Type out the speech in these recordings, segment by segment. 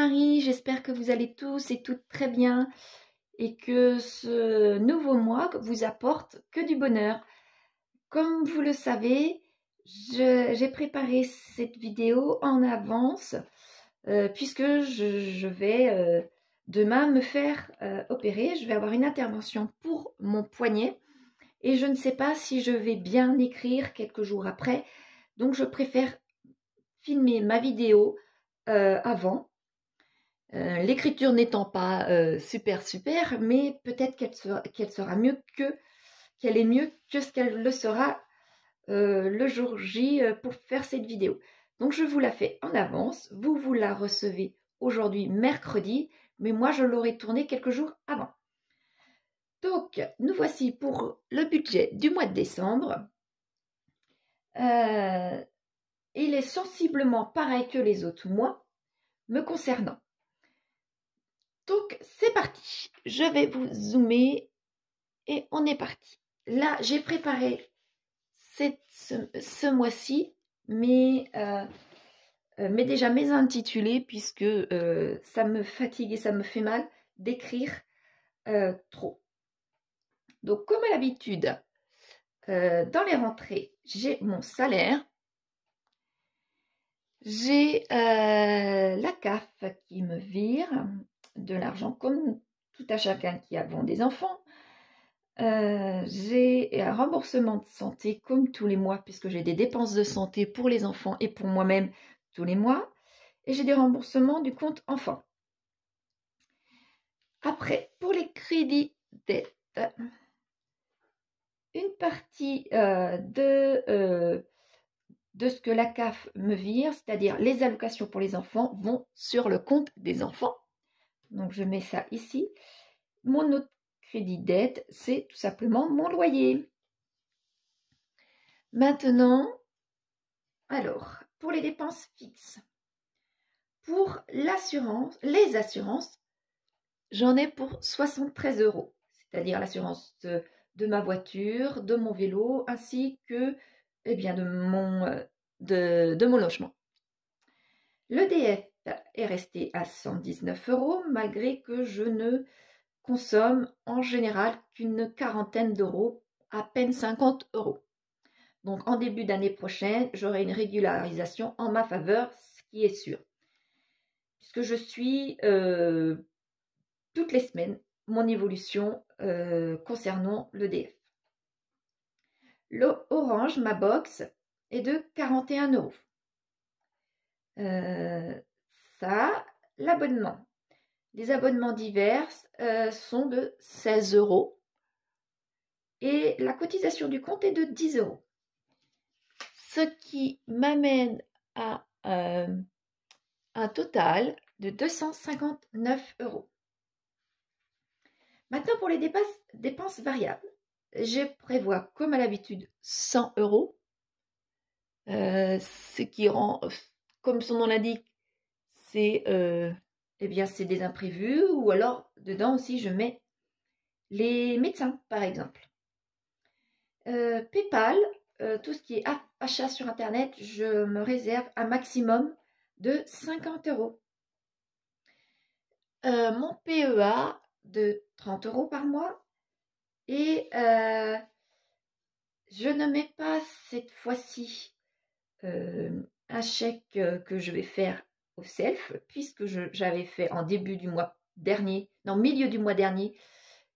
Marie, j'espère que vous allez tous et toutes très bien et que ce nouveau mois vous apporte que du bonheur. Comme vous le savez, j'ai préparé cette vidéo en avance puisque je vais demain me faire opérer. Je vais avoir une intervention pour mon poignet et je ne sais pas si je vais bien écrire quelques jours après. Donc je préfère filmer ma vidéo avant. L'écriture n'étant pas super, mais peut-être qu'elle sera mieux qu'elle est mieux que ce qu'elle le sera le jour J pour faire cette vidéo. Donc je vous la fais en avance, vous la recevez aujourd'hui mercredi, mais moi je l'aurai tournée quelques jours avant. Donc nous voici pour le budget du mois de décembre. Il est sensiblement pareil que les autres mois me concernant. Donc, c'est parti. Je vais vous zoomer et on est parti. Là, j'ai préparé ce mois-ci, mais déjà mes intitulés, puisque ça me fatigue et ça me fait mal d'écrire trop. Donc, comme à l'habitude, dans les rentrées, j'ai mon salaire. J'ai la CAF qui me vire de l'argent comme tout à chacun qui avons des enfants. J'ai un remboursement de santé comme tous les mois puisque j'ai des dépenses de santé pour les enfants et pour moi-même tous les mois. Et j'ai des remboursements du compte enfant. Après, pour les crédits dette, une partie de ce que la CAF me vire, c'est-à-dire les allocations pour les enfants, vont sur le compte des enfants. Donc, je mets ça ici. Mon autre crédit dette, c'est tout simplement mon loyer. Maintenant, alors, pour les dépenses fixes, pour l'assurance, les assurances, j'en ai pour 73 €, c'est-à-dire l'assurance de ma voiture, de mon vélo, ainsi que de mon logement. L'EDF est resté à 119 € malgré que je ne consomme en général qu'une quarantaine d'euros, à peine 50 €. Donc en début d'année prochaine, j'aurai une régularisation en ma faveur, ce qui est sûr. Puisque je suis toutes les semaines mon évolution concernant l'EDF. L'Orange, ma box, est de 41 €. Ça, l'abonnement. Les abonnements divers sont de 16 € et la cotisation du compte est de 10 €. Ce qui m'amène à un total de 259 €. Maintenant, pour les dépenses variables, je prévois comme à l'habitude 100 €, ce qui rend, comme son nom l'indique, c'est des imprévus, ou alors dedans aussi je mets les médecins par exemple. PayPal, tout ce qui est achat sur internet, je me réserve un maximum de 50 €. Mon PEA de 30 € par mois, et je ne mets pas cette fois-ci un chèque que je vais faire au self, puisque j'avais fait en début du mois dernier, non, milieu du mois dernier,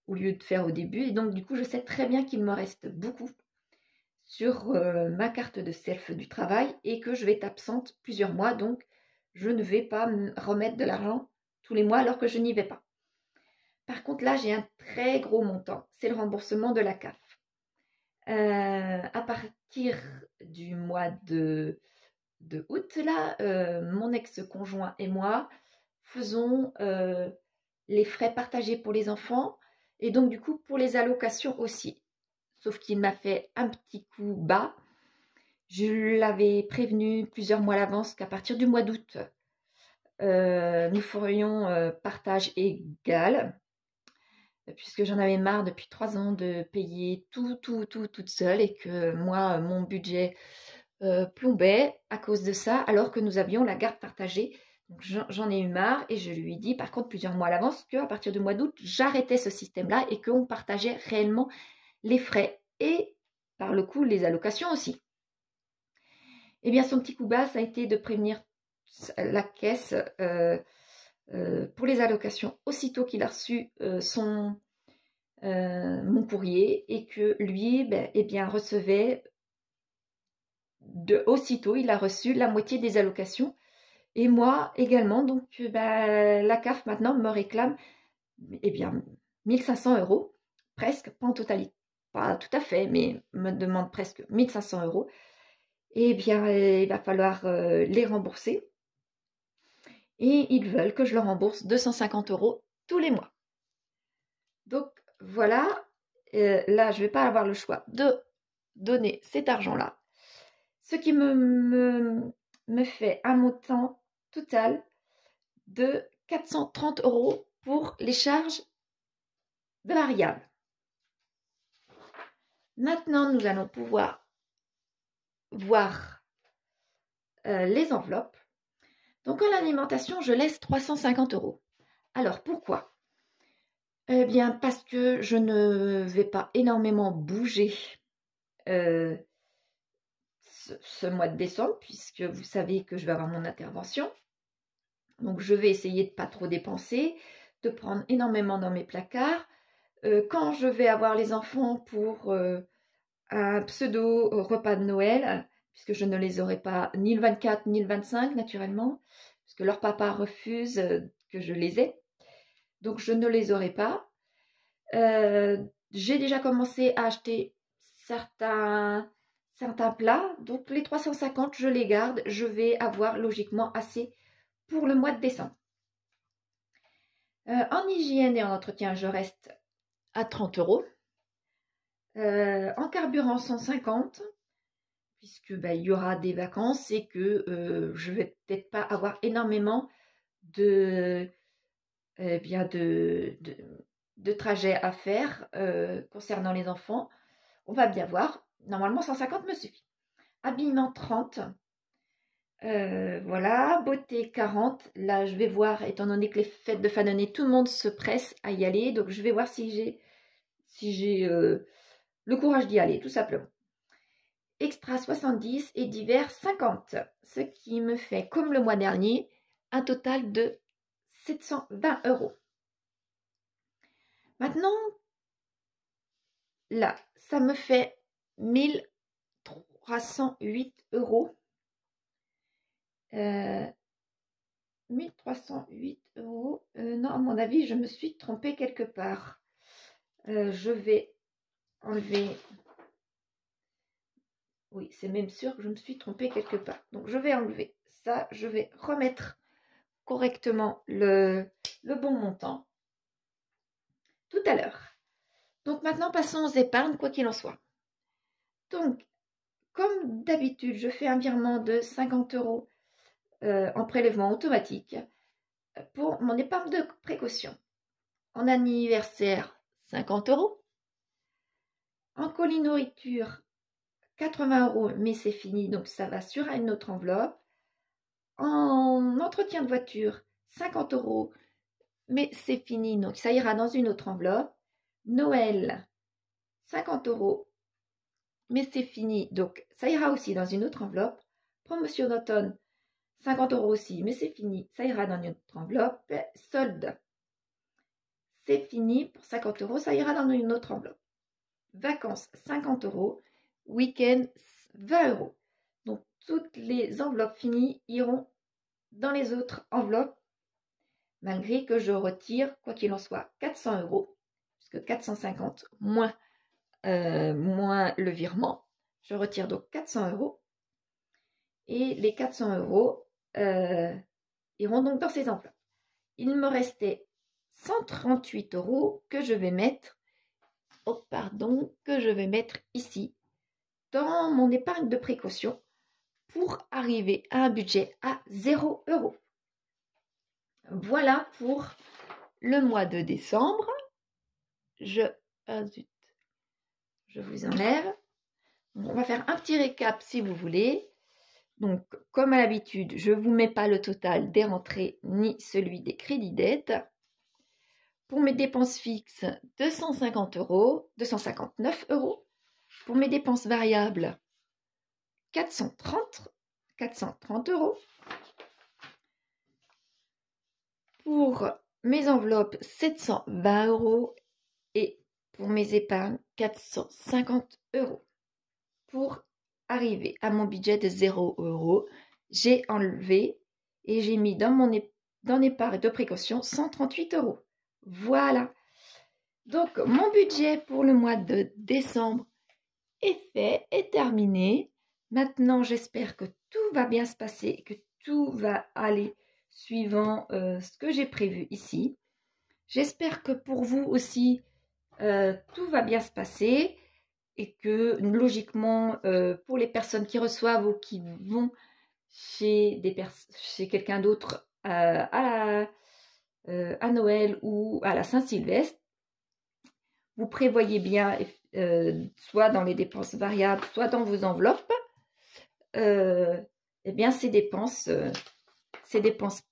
au lieu de faire au début. Et donc, du coup, je sais très bien qu'il me reste beaucoup sur ma carte de self du travail et que je vais être absente plusieurs mois. Donc, je ne vais pas me remettre de l'argent tous les mois alors que je n'y vais pas. Par contre, là, j'ai un très gros montant. C'est le remboursement de la CAF. À partir du mois de août, là, mon ex-conjoint et moi faisons les frais partagés pour les enfants et donc du coup pour les allocations aussi. Sauf qu'il m'a fait un petit coup bas. Je l'avais prévenu plusieurs mois à l'avance qu'à partir du mois d'août, nous ferions partage égal, puisque j'en avais marre depuis 3 ans de payer tout toute seule et que moi, mon budget plombait à cause de ça, alors que nous avions la garde partagée. J'en ai eu marre et je lui ai dit par contre plusieurs mois à l'avance qu'à partir du mois d'août, j'arrêtais ce système-là et qu'on partageait réellement les frais et par le coup les allocations aussi. Eh bien, son petit coup bas, ça a été de prévenir la caisse pour les allocations aussitôt qu'il a reçu mon courrier et que lui, eh bien, recevait aussitôt, il a reçu la moitié des allocations et moi également. Donc, la CAF maintenant me réclame, eh bien, 1500 €, presque, pas en totalité, pas tout à fait, mais me demande presque 1500 €. Eh bien, il va falloir les rembourser. Et ils veulent que je leur rembourse 250 € tous les mois. Donc, voilà. Là, je ne vais pas avoir le choix de donner cet argent-là. Ce qui me fait un montant total de 430 € pour les charges variables. Maintenant, nous allons pouvoir voir les enveloppes. Donc, en alimentation, je laisse 350 €. Alors, pourquoi? Eh bien, parce que je ne vais pas énormément bouger ce mois de décembre, puisque vous savez que je vais avoir mon intervention. Donc, je vais essayer de ne pas trop dépenser, de prendre énormément dans mes placards. Quand je vais avoir les enfants pour un pseudo repas de Noël, puisque je ne les aurai pas ni le 24 ni le 25 naturellement, parce que leur papa refuse que je les ai. Donc, je ne les aurai pas. J'ai déjà commencé à acheter certains plats. Donc, les 350, je les garde. Je vais avoir logiquement assez pour le mois de décembre. En hygiène et en entretien, je reste à 30 €. En carburant, 150, puisque il y aura des vacances et que je vais peut-être pas avoir énormément de trajets à faire concernant les enfants. On va bien voir. Normalement, 150 me suffit. Habillement, 30. Voilà. Beauté, 40. Là, je vais voir, étant donné que les fêtes de fin d'année, tout le monde se presse à y aller. Donc, je vais voir si j'ai le courage d'y aller, tout simplement. Extra, 70 et divers, 50. Ce qui me fait, comme le mois dernier, un total de 720 €. Maintenant, là, ça me fait 1308 €. 1308 €. Non, à mon avis, je me suis trompée quelque part. Je vais enlever. Oui, c'est même sûr que je me suis trompée quelque part. Donc, je vais enlever ça. Je vais remettre correctement le bon montant tout à l'heure. Donc, maintenant, passons aux épargnes, quoi qu'il en soit. Donc, comme d'habitude, je fais un virement de 50 € en prélèvement automatique pour mon épargne de précaution. En anniversaire, 50 €. En colis nourriture, 80 €, mais c'est fini, donc ça va sur une autre enveloppe. En entretien de voiture, 50 €, mais c'est fini, donc ça ira dans une autre enveloppe. Noël, 50 €, mais c'est fini, donc ça ira aussi dans une autre enveloppe. Promotion d'automne, 50 € aussi, mais c'est fini, ça ira dans une autre enveloppe. Solde, c'est fini pour 50 €, ça ira dans une autre enveloppe. Vacances, 50 €. Week-end, 20 €. Donc, toutes les enveloppes finies iront dans les autres enveloppes, malgré que je retire, quoi qu'il en soit, 400 €, puisque 450 moins le virement. Je retire donc 400 €. Et les 400 € iront donc dans ces enveloppes. Il me restait 138 € que je vais mettre, que je vais mettre ici, dans mon épargne de précaution, pour arriver à un budget à 0 €. Voilà pour le mois de décembre. Je vous enlève. On va faire un petit récap si vous voulez. Donc, comme à l'habitude, je ne vous mets pas le total des rentrées ni celui des crédits dette. Pour mes dépenses fixes, 250 €, 259 €. Pour mes dépenses variables, 430 €. Pour mes enveloppes, 720 € et pour mes épargnes, 450 €. Pour arriver à mon budget de 0 €, j'ai enlevé et j'ai mis dans mon épargne de précaution 138 €. Voilà. Donc, mon budget pour le mois de décembre est fait, est terminé. Maintenant, j'espère que tout va bien se passer, que tout va aller suivant ce que j'ai prévu ici. J'espère que pour vous aussi, tout va bien se passer et que logiquement, pour les personnes qui reçoivent ou qui vont chez quelqu'un d'autre à Noël ou à la Saint-Sylvestre, vous prévoyez bien, soit dans les dépenses variables, soit dans vos enveloppes, eh bien ces dépenses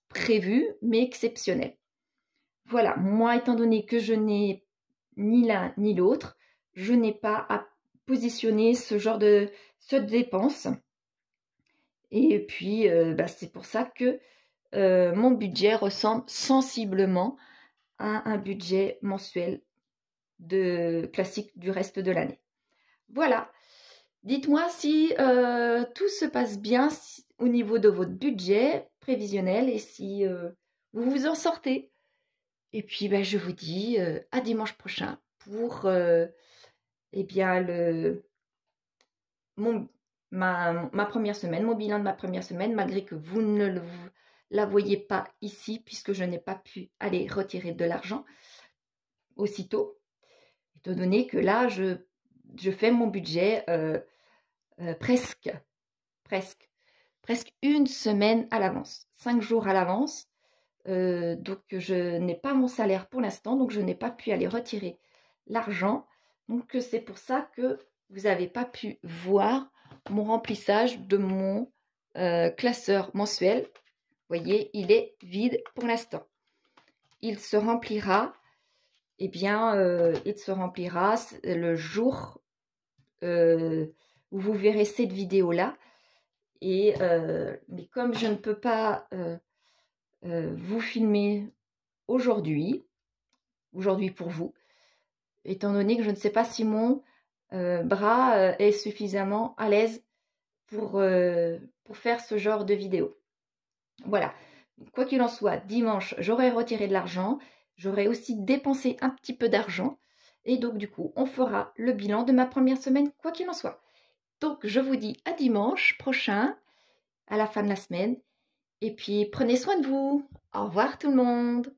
prévues, mais exceptionnelles. Voilà, moi, étant donné que je n'ai ni l'un ni l'autre, je n'ai pas à positionner ce genre de dépenses. Et puis, c'est pour ça que mon budget ressemble sensiblement à un budget mensuel classique du reste de l'année. Voilà. Dites-moi si tout se passe bien au niveau de votre budget prévisionnel et si vous vous en sortez. Et puis, je vous dis à dimanche prochain pour ma première semaine, mon bilan de ma première semaine, malgré que vous ne la voyez pas ici, puisque je n'ai pas pu aller retirer de l'argent aussitôt, étant donné que là, je fais mon budget presque une semaine à l'avance, 5 jours à l'avance. Donc, je n'ai pas mon salaire pour l'instant, donc je n'ai pas pu aller retirer l'argent. Donc, c'est pour ça que vous n'avez pas pu voir mon remplissage de mon classeur mensuel. Vous voyez, il est vide pour l'instant. Il se remplira, il se remplira le jour où vous verrez cette vidéo-là. Mais comme je ne peux pas vous filmer aujourd'hui pour vous, étant donné que je ne sais pas si mon bras est suffisamment à l'aise pour faire ce genre de vidéo. Voilà. Quoi qu'il en soit, dimanche, j'aurai retiré de l'argent, j'aurai aussi dépensé un petit peu d'argent, et donc du coup, on fera le bilan de ma première semaine, quoi qu'il en soit. Donc, je vous dis à dimanche prochain, à la fin de la semaine, et puis prenez soin de vous. Au revoir tout le monde.